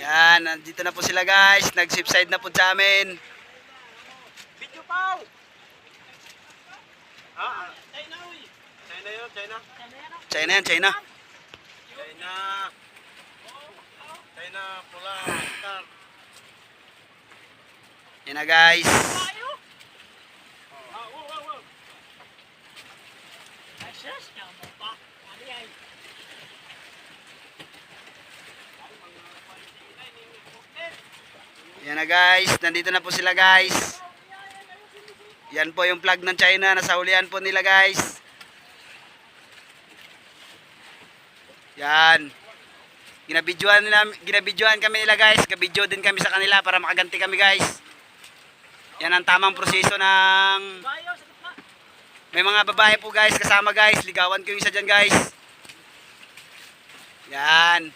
Yan, nandito na po sila guys. Nag-ship side na po sa amin. Video pao. China uy. China yun, China. China yan, China. China. China pula. Star. Yan na guys. Yan na guys, nandito na po sila guys. Yan po yung flag ng China, nasa hulihan po nila guys. Yan. Ginabidyohan kami nila guys, gabidyo din kami sa kanila para makaganti kami guys. Yan ang tamang proseso ng... May mga babae po guys kasama guys, ligawan ko yung isa dyan guys. Yan.